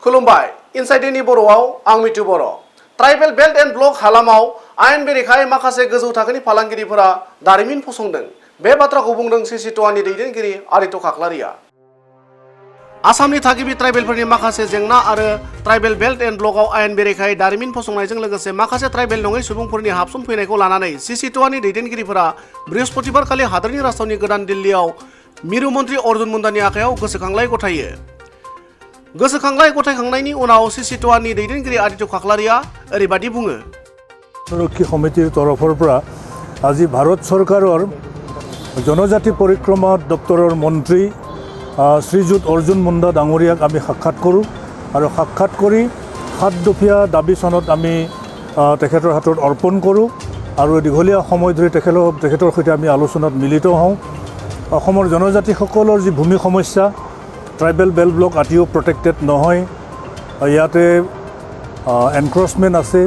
खुलुमबाय इनसाइडनि बर'आव आं मिथु बर'। ट्राइबेल बेल्ट एन्ड ब्लक हालामाव आयेन बेरेखायै माखासे गोजौ थाखोनि फालांगिरिफोरा दारिमिन फसंदों। बे बाथ्राखौ बुंदों सिसिट'आनि दैदेनगिरि आरित' खाख्लारिया। आसामनि थागिबि ट्राइबेलफोरनि माखासे जेंना आरो ट्राइबेल बेल्ट एन्ड ब्लकआव आयेन बेरेखायै दारिमिन फसंनायजों लोगोसे माखासे ट्राइबेल नङै सुबुंफोरनि हाबसनफैनायखौ लानानै सिसिट'आनि दैदेनगिरिफोरा बृहस्पतिबारखालि हादोरनि राजधानी गोदान दिल्लीआव मिरु मन्त्रि अर्जुन मुन्डानि आखायाव गोसोखांलाय गथायो। गोसोखांलाय गथायखांनायनि उनाव सिसिट'आनि दैदेनगिरि आरित' खाख्लारिया ओरैबादि बुङो। सुरक्षी समितिर तरफर পৰা আজি भारत सरकाৰৰ जनजाति परिक्रमा दप्तৰৰ मन्त्री श्रीजुत अर्जुन मुंडा डाঙৰীয়াক আমি সাক্ষাৎ কৰোঁ আৰু সাক্ষাৎ কৰি 7 দফীয়া দাবী চনত আমি তেখেতৰ হাতত অৰ্পণ কৰোঁ আৰু দীঘলীয়া সময় ধৰি তেখেতৰ সৈতে আমি আলোচনাত মিলিত হওঁ। অসমৰ জনজাতিসকলৰ যি ভূমি সমস্যা ট্ৰাইবেল বেল্ট ব্লক আতিও প্ৰটেক্টেড নহয়, ইয়াতে এনক্ৰচমেণ্ট আছে,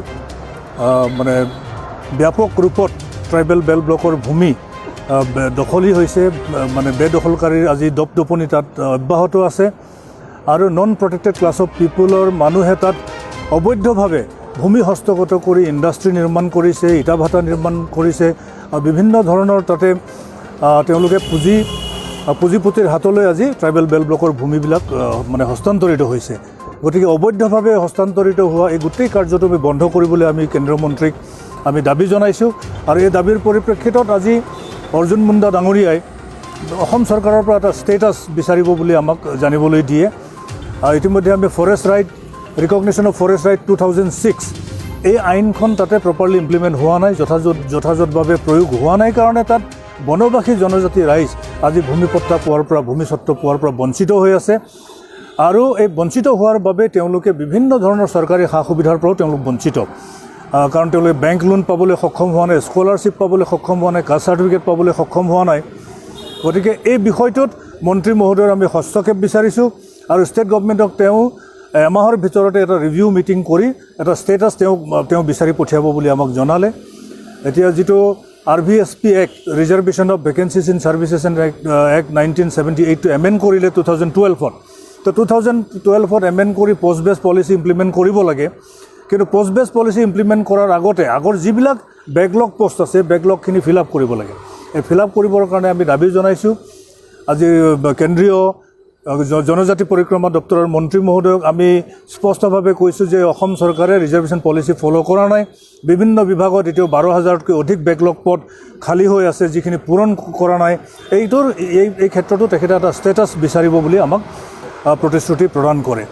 মানে ব্যাপক ৰূপত ট্ৰাইবেল বেল্ট ব্লকৰ ভূমি দখলী হৈছে, মানে বেদখলকাৰীৰ আজি দপদপনি তাত অব্যাহত আছে আৰু নন প্ৰটেক্টেড ক্লাছ অফ পিপুলৰ মানুহে তাত অবৈধভাৱে ভূমি হস্তগত কৰি ইণ্ডাষ্ট্ৰী নিৰ্মাণ কৰিছে, ইটা ভাটা নিৰ্মাণ কৰিছে, বিভিন্ন ধৰণৰ তাতে তেওঁলোকে পুঁজিপতিৰ হাতলৈ আজি ট্ৰাইবেল বেল্ট ব্লকৰ ভূমিবিলাক মানে হস্তান্তৰিত হৈছে। গতিকে অবৈধভাৱে হস্তান্তৰিত হোৱা এই গোটেই কাৰ্যটো আমি বন্ধ কৰিবলৈ আমি কেন্দ্ৰীয় মন্ত্ৰীক আমি দাবী জনাইছোঁ আৰু এই দাবীৰ পৰিপ্ৰেক্ষিতত আজি অৰ্জুন মুণ্ডা ডাঙৰীয়াই অসম চৰকাৰৰ পৰা এটা ষ্টেটাছ বিচাৰিব বুলি আমাক জানিবলৈ দিয়ে। ইতিমধ্যে আমি forest right recognition of forest right 2006 এই আইনখন তাতে প্ৰপাৰলি ইমপ্লিমেণ্ট হোৱা নাই, যথাযথভাৱে প্ৰয়োগ হোৱা নাই কাৰণে তাত বনবাসী জনজাতি ৰাইজ আজি ভূমিপট্টা পোৱাৰ পৰা ভূমিস্বত্ব পোৱাৰ পৰা বঞ্চিত হৈ আছে আৰু এই বঞ্চিত হোৱাৰ বাবে তেওঁলোকে বিভিন্ন ধৰণৰ চৰকাৰী সা সুবিধাৰ পৰাও তেওঁলোক বঞ্চিত, কাৰণ তেওঁলোকে বেংক লোন পাবলৈ সক্ষম হোৱা নাই, স্কলাৰশ্বিপ পাবলৈ সক্ষম হোৱা নাই, কাষ্ট চাৰ্টিফিকেট পাবলৈ সক্ষম হোৱা নাই। গতিকে এই বিষয়টোত মন্ত্ৰী মহোদয়ৰ আমি হস্তক্ষেপ বিচাৰিছোঁ আৰু ষ্টেট গভৰ্ণমেণ্টক তেওঁ এমাহৰ ভিতৰতে এটা ৰিভিউ মিটিং কৰি এটা ষ্টেটাছ তেওঁ বিচাৰি পঠিয়াব বুলি আমাক জনালে। এতিয়া যিটো RVSP Act reservation of vacancies in services and Act 1978টো এমেণ্ড কৰিলে 2012ত। তো 2012ত এমেণ্ড কৰি পোষ্ট বেছ পলিচি ইমপ্লিমেণ্ট কৰিব লাগে, কিন্তু পোষ্ট বেছ পলিচি ইমপ্লিমেণ্ট কৰাৰ আগতে আগৰ যিবিলাক বেকলগ পোষ্ট আছে বেকলগখিনি ফিল আপ কৰিব লাগে। এই ফিল আপ কৰিবৰ কাৰণে আমি দাবী জনাইছোঁ। আজি কেন্দ্ৰীয় জনজাতি পৰিক্ৰমা দপ্তৰৰ মন্ত্ৰী মহোদয়ক আমি স্পষ্টভাৱে কৈছোঁ যে অসম চৰকাৰে ৰিজাৰ্ভেশ্যন পলিচি ফ'ল' কৰা নাই। বিভিন্ন বিভাগত এতিয়াও 12,000তকৈ অধিক বেকলগ পদ খালী হৈ আছে, যিখিনি পূৰণ কৰা নাই। এই ক্ষেত্ৰতো তেখেতে এটা ষ্টেটাছ বিচাৰিব বুলি আমাক প্ৰতিশ্ৰুতি প্ৰদান কৰে।